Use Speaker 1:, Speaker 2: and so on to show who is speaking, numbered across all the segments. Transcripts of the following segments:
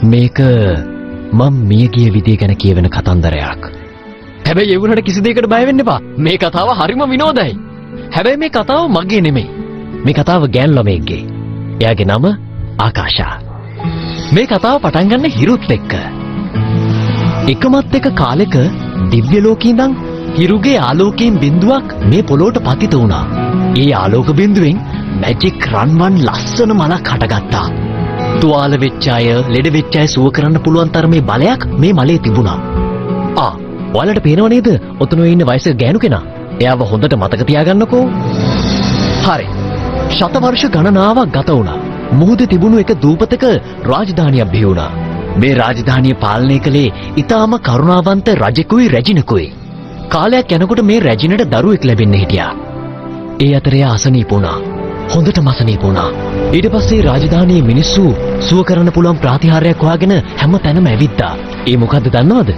Speaker 1: මේක මම මියගිය විදිය ගැන කියවෙන කතන්දරයක්. හැබැයි ඒ වුණාට කිසි දෙයකට බය වෙන්න එපා. මේ කතාව හරිම විනෝදයි. හැබැයි මේ කතාව මගේ නෙමෙයි. මේ කතාව ගෑනු ළමයෙක්ගේ. එයාගේ නම ආකාශා. මේ කතාව පටන් ගන්න හිරුත් එක්ක. එකමත් එක කාලෙක දිව්‍ය ලෝකේ ඉඳන් හිරුගේ ආලෝකයෙන් බිඳුවක් මේ පොළොවට පතිත වුණා. ඒ ආලෝක බිඳුවෙන් මැජික් රන්වන් ලස්සන මලක් හටගත්තා. තුවාල වෙච්ච අය, ලෙඩ වෙච්ච අය සුව කරන්න පුළුවන් තරමේ බලයක් මේ මලේ තිබුණා. ඔයාලට පේනව නේද? ඔතන ඉන්න වයසක ගෑනු කෙනා. එයාව හොඳට මතක තියාගන්නකෝ. හරි. ශත වර්ෂ ගණනාවක් ගත වුණා. මුහුදේ තිබුණු එක දූපතක රාජධානියක් බිහි වුණා. මේ රාජධානිය පාලනය කළේ ඊටාම කරුණාවන්ත රජෙකුයි රැජිනකුයි. කාලයක් යනකොට මේ රැජිනට දරුවෙක් ලැබෙන්න හිටියා. ඒ අතරේ අසනීප වුණා. හොඳටම අසනීප වුණා. ඊට පස්සේ රාජධානියේ මිනිස්සු සුව කරන්න පුළුවන් ප්‍රතිහාරයක් හොයාගෙන හැම තැනම ඇවිද්දා. ඒ මොකද්ද දන්නවද?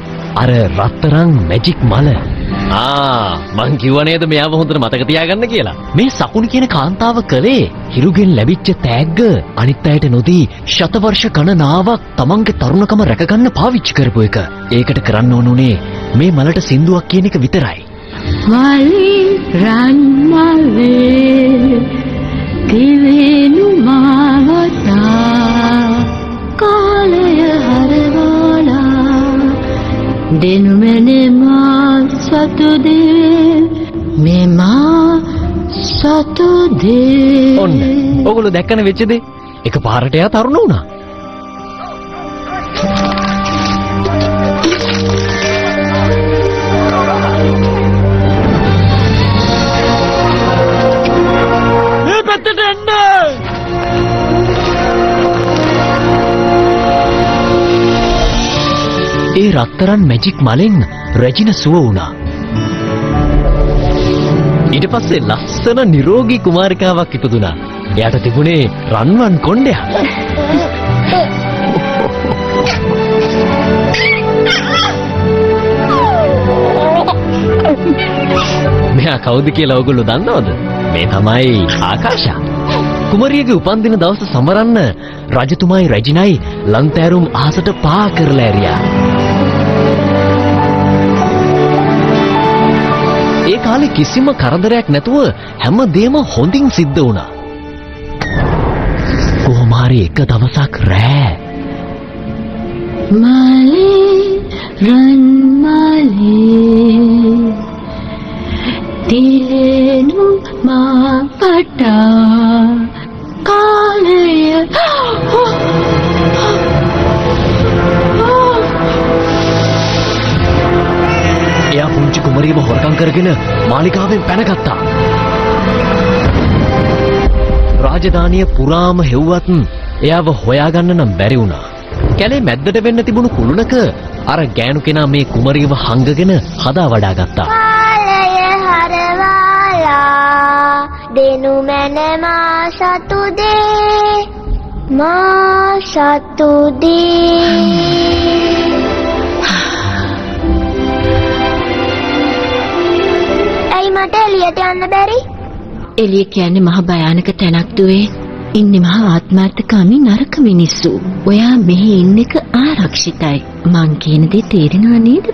Speaker 1: අර රත්තරන් මැජික් මල. මං කිව්වා නේද මෙයාව හොඳට මතක තියාගන්න කියලා. මේ සකුණි කියන කාන්තාව කලේ හිරුගෙන් ලැබිච්ච තෑග්ග අනිත් අයට නොදී ශතවර්ෂ ගණනාවක් තමන්ගේ තරුණකම රැකගන්න පාවිච්චි කරපු එක. ඒකට කරන්න ඕනුනේ මේ මලට සින්දුවක් කියන එක විතරයි.
Speaker 2: මලේ රන් මලේ දිවෙනු මාවතා කාලය හරවලා දෙනු මැනේ මා සතු දේ මෙමා සතු දේ.
Speaker 1: ඔන්න ඔගොල්ලෝ දැක්කන වෙච්ච දේ එක පාරට එයා තරුණ වුණා. මේ පැත්තට එන්න. ඒ රත්තරන් මැජික් මලෙන් රැජින සුව වුණා. ඊට පස්සේ ලස්සන නිරෝගී කුමාරිකාවක් ඉපදුනා. එයාට තිබුණේ රන්වන් කොණ්ඩයක්. මෙයා කවුද කියලා ඔයගොල්ලෝ දන්නවද? මේ තමයි ආකාශා. කුමරියගේ උපන්දින දවස සමරන්න රජතුමායි රැජිනයි ලන්තෑරුම් අහසට පා කරලා ඇරියා. ඒ කාලේ කිසිම කරදරයක් නැතුව හැමදේම හොඳින් සිද්ධ වුණා. කොහොම හරි එක දවසක් රෑ
Speaker 2: මලේ රන් මලේ දිලෙනු මා පටා කාලය
Speaker 1: එයා පුංචි කුමරියව හොරකම් කරගෙන මාලිගාවෙන් පැනගත්තා. රාජධානිය පුරාම හෙව්වත් එයාව හොයාගන්න නම් බැරි වුණා. කැලේ මැද්දට වෙන්න තිබුණු කුළුණක අර ගෑනු කෙනා මේ කුමරියව හංගගෙන හදා වඩා ගත්තා.
Speaker 3: කාලය හරවාලා දෙනු මැන මා සතු දේ මා සතු දේ. ඇයි මට එළියට යන්න බැරි?
Speaker 2: එළිය කියන්නේ මහ භයානක තැනක් දුවේ. ඉන්නේ මහා ආත්මార్థකාමී නරක මිනිස්සු. ඔයා මෙහි ඉන්න එක ආරක්ෂිතයි. මං කියන දේ තේරෙනව නේද?